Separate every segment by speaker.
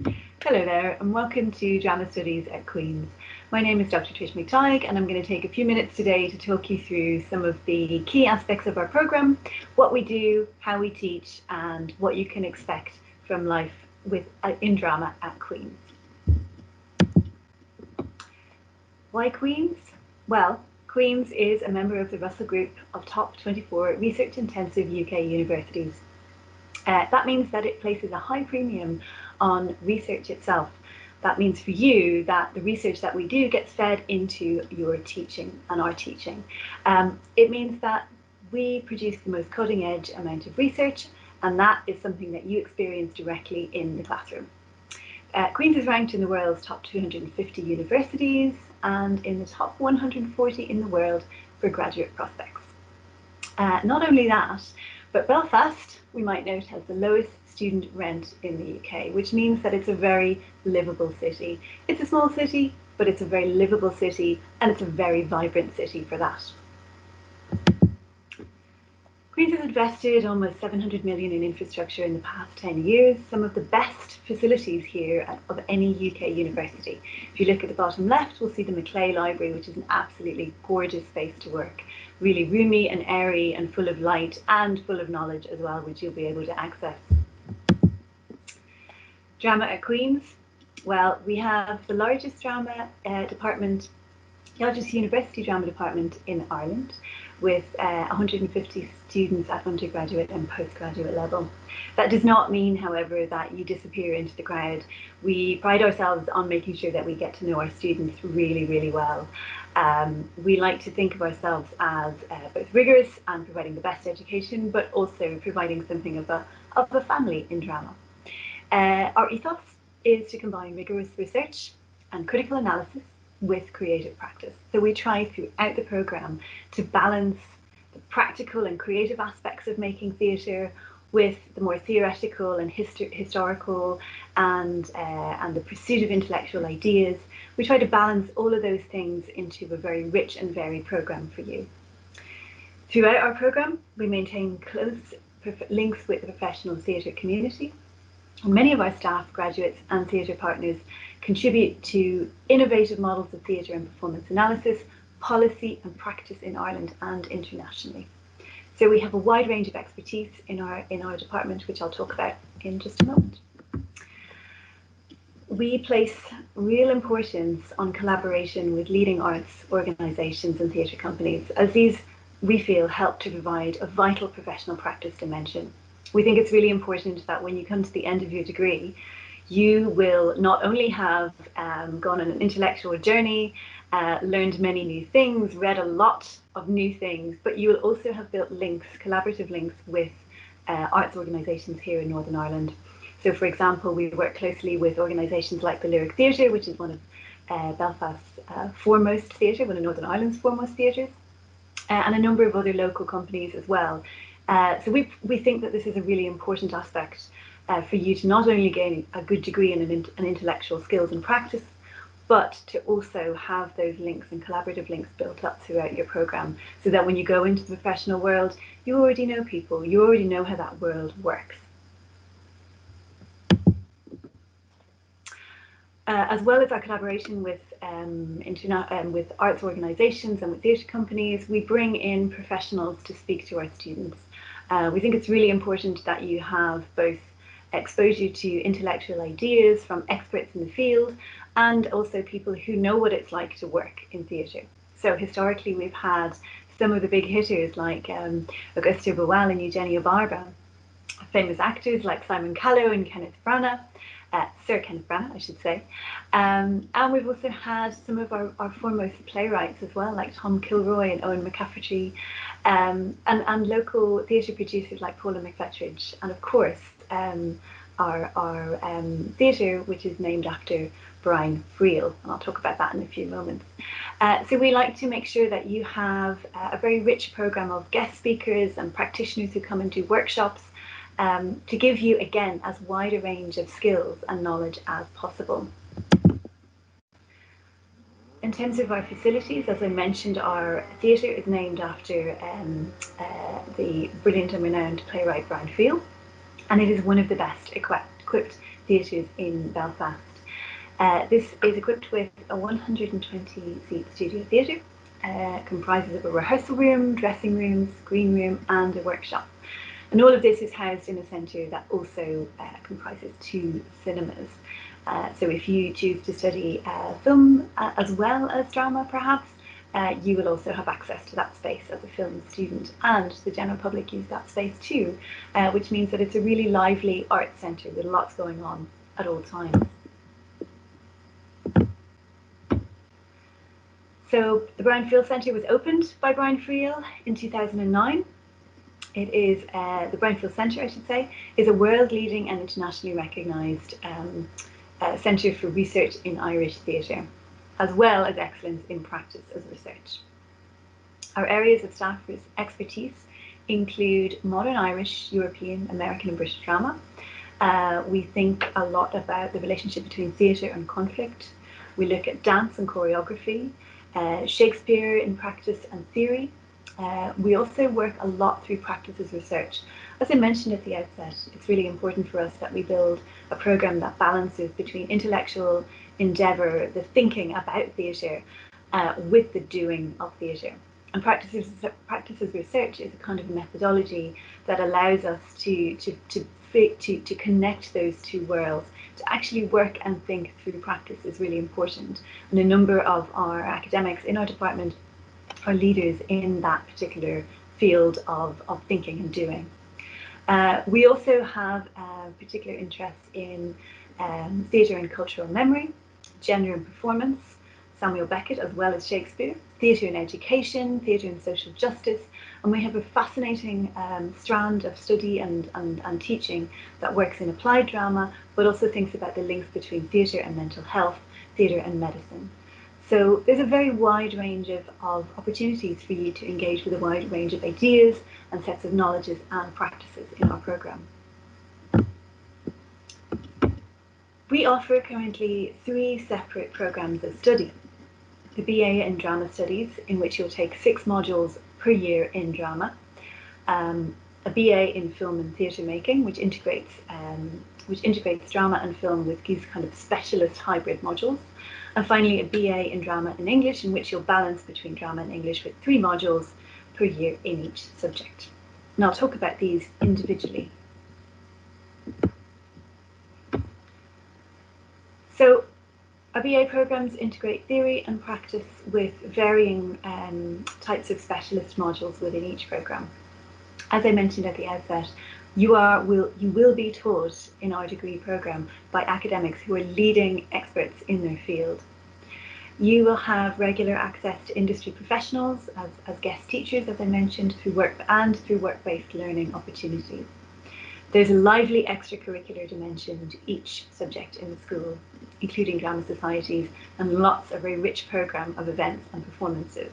Speaker 1: Hello there, and welcome to Drama Studies at Queen's. My name is Dr. Trish McTighe, and I'm going to take a few minutes today to talk you through some of the key aspects of our programme, what we do, how we teach, and what you can expect from life in drama at Queen's. Why Queen's? Well, Queen's is a member of the Russell Group of top 24 research-intensive UK universities. That means that it places a high premium on research itself. That means for you that the research that we do gets fed into your teaching and our teaching. It means that we produce the most cutting edge amount of research, and that is something that you experience directly in the classroom. Queen's is ranked in the world's top 250 universities and in the top 140 in the world for graduate prospects. Not only that, but Belfast, we might note, has the lowest student rent in the UK, which means that it's a very livable city. It's a small city, but it's a very livable city, and it's a very vibrant city for that. Queen's has invested almost 700 million in infrastructure in the past 10 years, some of the best facilities here of any UK university. If you look at the bottom left, we'll see the Maclay Library, which is an absolutely gorgeous space to work. Really roomy and airy and full of light and full of knowledge as well, which you'll be able to access. Drama at Queen's. Well, we have the largest drama department, largest university drama department in Ireland, with 150 students at undergraduate and postgraduate level. That does not mean, however, that you disappear into the crowd. We pride ourselves on making sure that we get to know our students really, really well. We like to think of ourselves as both rigorous and providing the best education, but also providing something of a family in drama. Our ethos is to combine rigorous research and critical analysis with creative practice. So we try throughout the programme to balance the practical and creative aspects of making theatre with the more theoretical and historical and the pursuit of intellectual ideas. We try to balance all of those things into a very rich and varied programme for you. Throughout our programme, we maintain close links with the professional theatre community. Many of our staff, graduates and theatre partners contribute to innovative models of theatre and performance analysis, policy and practice in Ireland and internationally. So we have a wide range of expertise in our department, which I'll talk about in just a moment. We place real importance on collaboration with leading arts organisations and theatre companies, as these, we feel, help to provide a vital professional practice dimension. We think it's really important that when you come to the end of your degree, you will not only have gone on an intellectual journey, learned many new things, read a lot of new things, but you will also have built links, collaborative links with arts organisations here in Northern Ireland. So, for example, we work closely with organisations like the Lyric Theatre, which is one of Belfast's foremost theatre, one of Northern Ireland's foremost theatres, and a number of other local companies as well. So we think that this is a really important aspect for you to not only gain a good degree in an intellectual skills and practice, but to also have those links and collaborative links built up throughout your programme, so that when you go into the professional world, you already know people, you already know how that world works. As well as our collaboration with arts organisations and with theatre companies, we bring in professionals to speak to our students. We think it's really important that you have both exposure to intellectual ideas from experts in the field and also people who know what it's like to work in theatre. So historically, we've had some of the big hitters like Augusto Boal and Eugenia Barba, famous actors like Simon Callow and Kenneth Branagh, Sir Kenneth Branagh, I should say. And we've also had some of our foremost playwrights as well, like Tom Kilroy and Owen McCafferty, and local theatre producers like Paula McFetridge, and of course our theatre, which is named after Brian Friel, and I'll talk about that in a few moments. So we like to make sure that you have a very rich programme of guest speakers and practitioners who come and do workshops, to give you, again, as wide a range of skills and knowledge as possible. In terms of our facilities, as I mentioned, our theatre is named after the brilliant and renowned playwright Brian Friel, and it is one of the best equipped theatres in Belfast. This is equipped with a 120-seat studio theatre, comprises of a rehearsal room, dressing rooms, green room and a workshop. And all of this is housed in a centre that also comprises 2 cinemas. So if you choose to study film as well as drama perhaps, you will also have access to that space as a film student, and the general public use that space too, which means that it's a really lively arts centre with lots going on at all times. So the Brian Friel Centre was opened by Brian Friel in 2009. It is, the Brian Friel Centre, I should say, is a world-leading and internationally recognised centre for research in Irish theatre, as well as excellence in practice as research. Our areas of staff expertise include modern Irish, European, American and British drama. We think a lot about the relationship between theatre and conflict. We look at dance and choreography, Shakespeare in practice and theory. We also work a lot through practice as research. As I mentioned at the outset, it's really important for us that we build a programme that balances between intellectual endeavour, the thinking about theatre, with the doing of theatre. And practice as research is a kind of methodology that allows us to connect those 2 worlds. To actually work and think through practice is really important. And a number of our academics in our department are leaders in that particular field of thinking and doing. We also have a particular interest in theatre and cultural memory, gender and performance, Samuel Beckett as well as Shakespeare, theatre and education, theatre and social justice, and we have a fascinating strand of study and teaching that works in applied drama, but also thinks about the links between theatre and mental health, theatre and medicine. So there's a very wide range of opportunities for you to engage with a wide range of ideas and sets of knowledges and practices in our programme. We offer currently 3 separate programmes of study. The BA in Drama Studies, in which you'll take 6 modules per year in drama. A BA in Film and Theatre Making, which integrates drama and film with these kind of specialist hybrid modules. And finally, a BA in Drama and English, in which you'll balance between drama and English with 3 modules per year in each subject. And I'll talk about these individually. So our BA programmes integrate theory and practice with varying types of specialist modules within each programme. As I mentioned at the outset, you will be taught in our degree programme by academics who are leading experts in their field. You will have regular access to industry professionals as guest teachers, as I mentioned, through work-based learning opportunities. There's a lively extracurricular dimension to each subject in the school, including drama societies and lots of very rich programme of events and performances.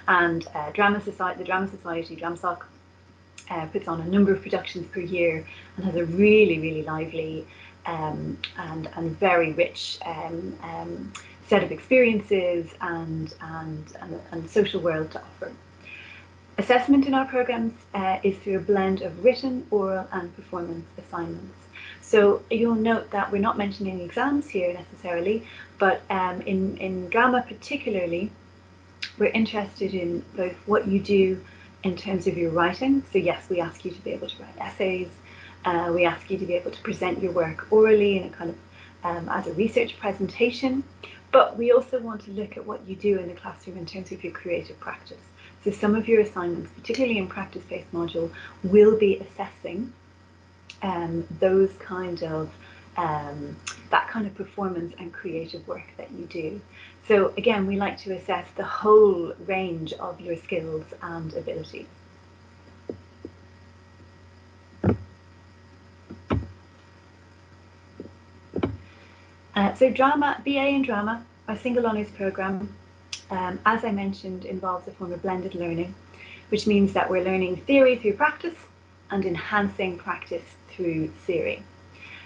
Speaker 1: And the Drama Society, DramaSoc, puts on a number of productions per year and has a really, really lively and very rich set of experiences and social world to offer. Assessment in our programmes is through a blend of written, oral and performance assignments. So you'll note that we're not mentioning exams here necessarily, but in drama particularly, we're interested in both what you do in terms of your writing. So yes, we ask you to be able to write essays. We ask you to be able to present your work orally in a kind of as a research presentation. But we also want to look at what you do in the classroom in terms of your creative practice. So some of your assignments, particularly in practice-based module, will be assessing those kind of that kind of performance and creative work that you do. So again, we like to assess the whole range of your skills and abilities. So drama, BA in drama, our single honours programme, as I mentioned, involves a form of blended learning, which means that we're learning theory through practice and enhancing practice through theory.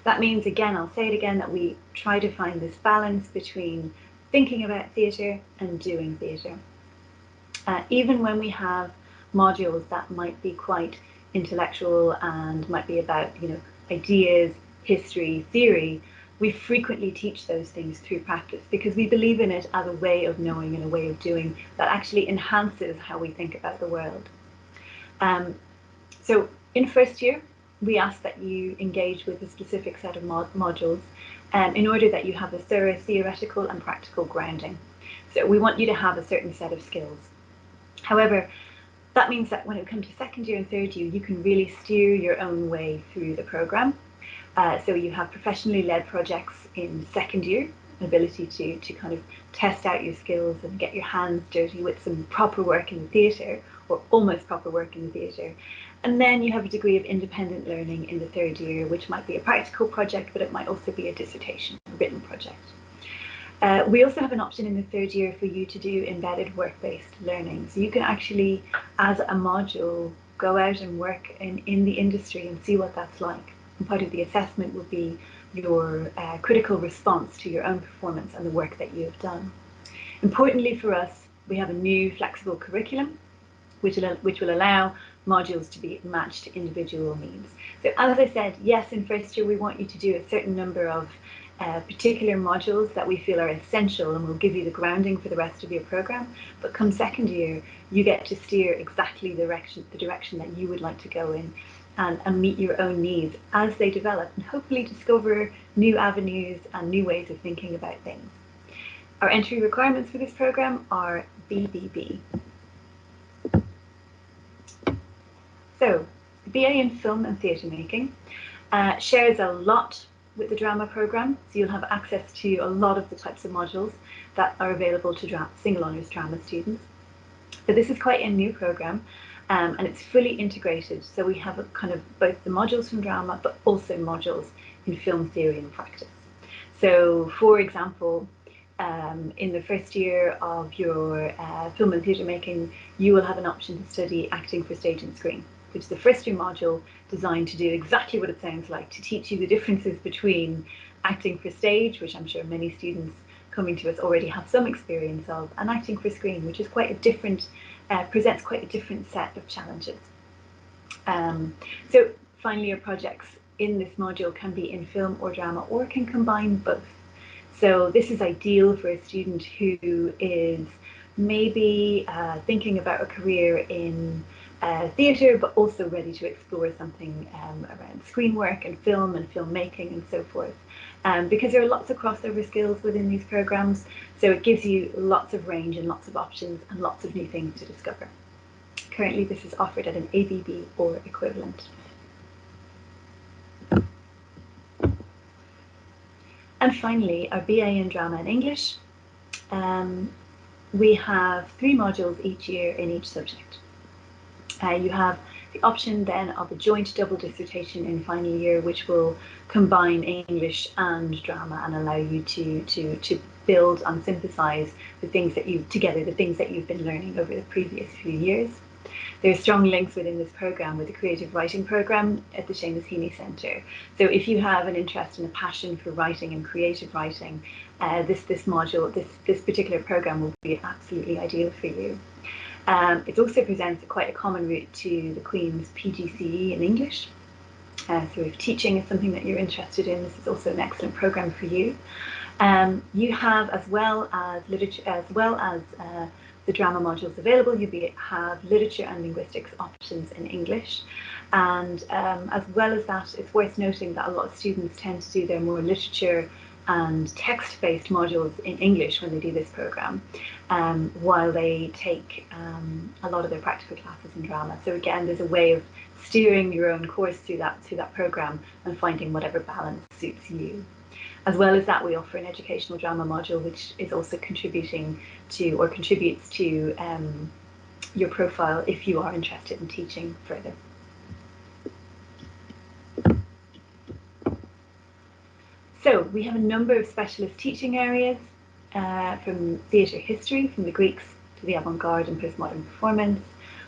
Speaker 1: That means, again, I'll say it again, that we try to find this balance between thinking about theatre and doing theatre. Even when we have modules that might be quite intellectual and might be about, ideas, history, theory, we frequently teach those things through practice because we believe in it as a way of knowing and a way of doing that actually enhances how we think about the world. So in first year, we ask that you engage with a specific set of modules in order that you have a thorough theoretical and practical grounding. So we want you to have a certain set of skills. However, that means that when it comes to second year and third year, you can really steer your own way through the programme. So you have professionally led projects in second year, ability to kind of test out your skills and get your hands dirty with some proper work in the theatre, or almost proper work in the theatre. And then you have a degree of independent learning in the third year, which might be a practical project, but it might also be a dissertation, a written project. We also have an option in the third year for you to do embedded work-based learning. So you can actually, as a module, go out and work in the industry and see what that's like. And part of the assessment will be your critical response to your own performance and the work that you have done. Importantly for us, we have a new flexible curriculum, which will allow modules to be matched to individual needs. So as I said, yes, in first year we want you to do a certain number of particular modules that we feel are essential and will give you the grounding for the rest of your programme. But come second year, you get to steer exactly the direction that you would like to go in and meet your own needs as they develop, and hopefully discover new avenues and new ways of thinking about things. Our entry requirements for this programme are BBB. So, the BA in Film and Theatre Making shares a lot with the drama programme, so you'll have access to a lot of the types of modules that are available to single honours drama students. But this is quite a new programme, and it's fully integrated, so we have a kind of both the modules from drama, but also modules in film theory and practice. So, for example, in the first year of your film and theatre making, you will have an option to study acting for stage and screen, which is the first year module designed to do exactly what it sounds like, to teach you the differences between acting for stage, which I'm sure many students coming to us already have some experience of, and acting for screen, which is quite a different, presents quite a different set of challenges. So finally, your projects in this module can be in film or drama, or can combine both. So this is ideal for a student who is maybe thinking about a career in theatre, but also ready to explore something around screen work and filmmaking and so forth. Because there are lots of crossover skills within these programs, so it gives you lots of range and lots of options and lots of new things to discover. Currently, this is offered at an ABB or equivalent. And finally, our BA in Drama and English. We have 3 modules each year in each subject. You have the option then of a joint double dissertation in final year, which will combine English and drama and allow you to build and synthesize the things that you've been learning over the previous few years. There are strong links within this programme with the creative writing programme at the Seamus Heaney Centre. So if you have an interest and a passion for writing and creative writing, this particular programme will be absolutely ideal for you. It also presents quite a common route to the Queen's PGCE in English. So if teaching is something that you're interested in, this is also an excellent programme for you. You have, as well as literature, the drama modules available, you have literature and linguistics options in English. And as well as that, it's worth noting that a lot of students tend to do their more literature and text-based modules in English when they do this programme, while they take a lot of their practical classes in drama. So again, there's a way of steering your own course through that programme and finding whatever balance suits you. As well as that, we offer an educational drama module, which is also contributes to your profile if you are interested in teaching further. So we have a number of specialist teaching areas, from theatre history, from the Greeks to the avant-garde and postmodern performance.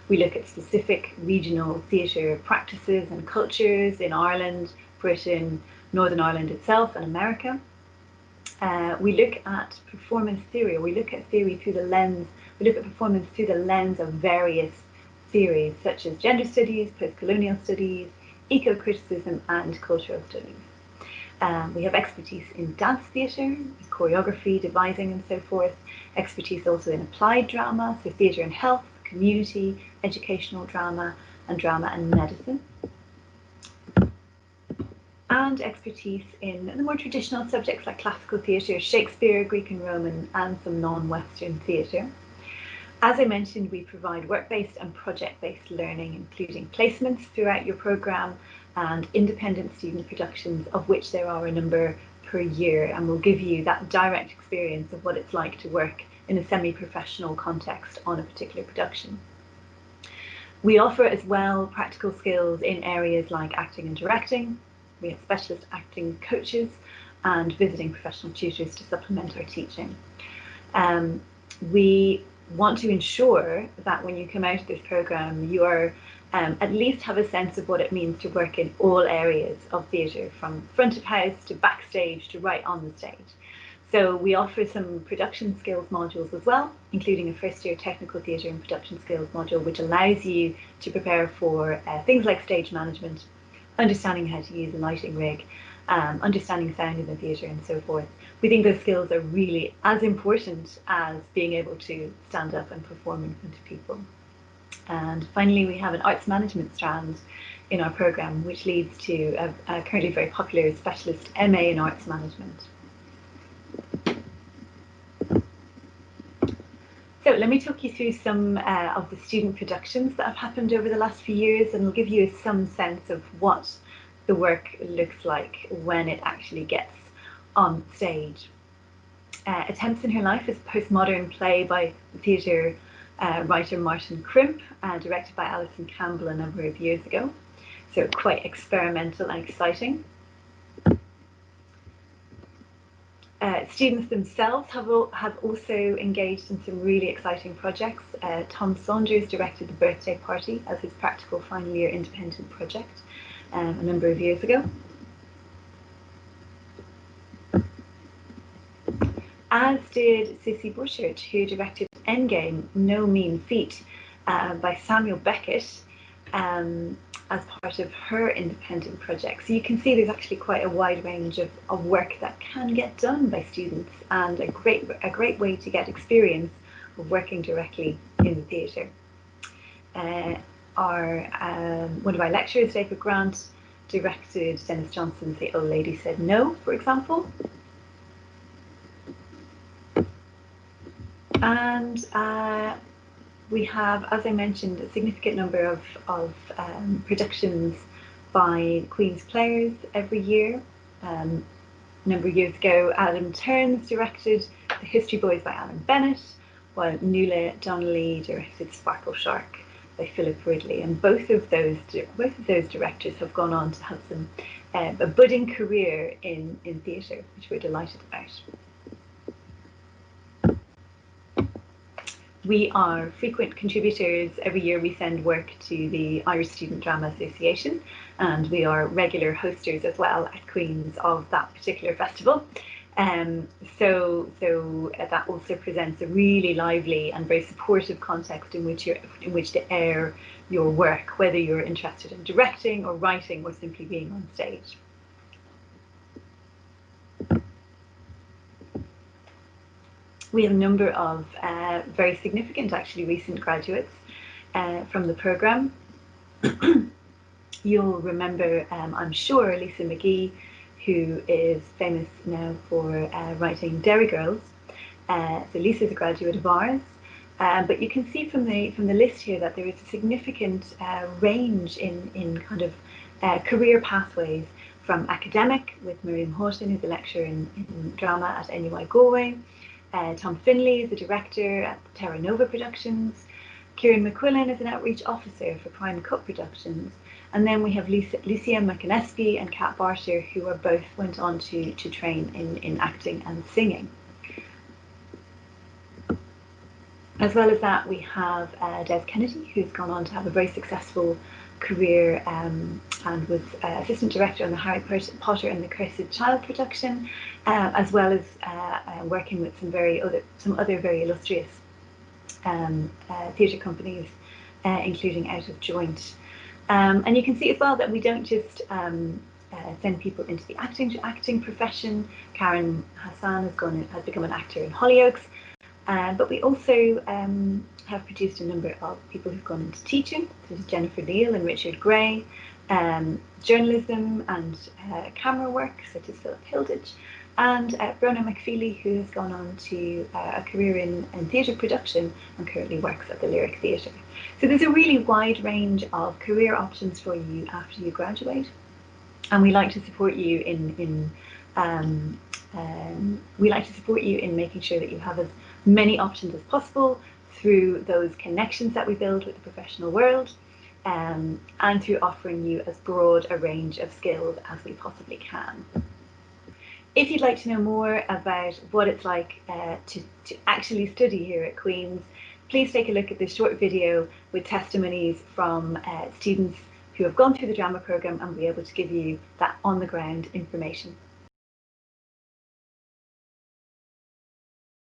Speaker 1: We look at specific regional theatre practices and cultures in Ireland, Britain, Northern Ireland itself, and America. We look at performance theory, or we look at theory through the lens. We look at performance through the lens of various theories, such as gender studies, post-colonial studies, eco-criticism, and cultural studies. We have expertise in dance theatre, choreography, devising and so forth, expertise also in applied drama, so theatre and health, community, educational drama and medicine. And expertise in the more traditional subjects like classical theatre, Shakespeare, Greek and Roman, and some non-Western theatre. As I mentioned, we provide work-based and project-based learning, including placements throughout your programme and independent student productions, of which there are a number per year, and will give you that direct experience of what it's like to work in a semi-professional context on a particular production. We offer as well practical skills in areas like acting and directing. We have specialist acting coaches and visiting professional tutors to supplement our teaching. We want to ensure that when you come out of this programme, you are at least have a sense of what it means to work in all areas of theatre, from front of house to backstage to right on the stage. So we offer some production skills modules as well, including a first year technical theatre and production skills module, which allows you to prepare for things like stage management, understanding how to use a lighting rig, understanding sound in the theatre and so forth. We think those skills are really as important as being able to stand up and perform in front of people. And finally, we have an arts management strand in our programme, which leads to a currently very popular specialist MA in arts management. So let me talk you through some of the student productions that have happened over the last few years, and will give you some sense of what the work looks like when it actually gets on stage. Attempts in Her Life is a postmodern play by theatre writer Martin Crimp, directed by Alison Campbell a number of years ago. So quite experimental and exciting. Students themselves have also engaged in some really exciting projects. Tom Saunders directed The Birthday Party as his practical final year independent project a number of years ago. As did Sissy Borchert, who directed Endgame, No Mean Feat by Samuel Beckett as part of her independent project. So you can see there's actually quite a wide range of work that can get done by students, and a great way to get experience of working directly in the theatre. One of our lecturers, David Grant, directed Dennis Johnson's The Old Lady Said No, for example. And we have, as I mentioned, a significant number of productions by Queen's Players every year. A number of years ago, Adam Turns directed The History Boys by Alan Bennett, while Nuala Donnelly directed Sparkle Shark by Philip Ridley. And both of those directors have gone on to have some a budding career in theatre, which we're delighted about. We are frequent contributors. Every year we send work to the Irish Student Drama Association, and we are regular hosters as well at Queen's of that particular festival. So that also presents a really lively and very supportive context in which to air your work, whether you're interested in directing or writing or simply being on stage. We have a number of very significant, actually, recent graduates from the programme. You'll remember, I'm sure, Lisa McGee, who is famous now for writing Derry Girls. So Lisa's a graduate of ours. But you can see from the list here that there is a significant range in kind of career pathways, from academic, with Miriam Houghton, who's a lecturer in drama at NUI Galway. Tom Finlay is a director at Terra Nova Productions. Kieran McQuillan is an outreach officer for Prime Cut Productions. And then we have Lucia McAnesky and Kat Barter, who are both went on to train in acting and singing. As well as that, we have Des Kennedy, who's gone on to have a very successful career and was assistant director on the Harry Potter and the Cursed Child production, as well as working with some other very illustrious theatre companies, including Out of Joint. And you can see as well that we don't just send people into the acting profession. Karen Hassan has become an actor in Hollyoaks. But we also have produced a number of people who've gone into teaching. There's Jennifer Neal and Richard Gray, journalism and camera work, such as Philip Hilditch, and Brona McFeely, who has gone on to a career in theatre production and currently works at the Lyric Theatre. So there's a really wide range of career options for you after you graduate, and we like to support you in making sure that you have as many options as possible through those connections that we build with the professional world, and through offering you as broad a range of skills as we possibly can. If you'd like to know more about what it's like to actually study here at Queen's, please take a look at this short video with testimonies from students who have gone through the drama programme and will be able to give you that on-the-ground information.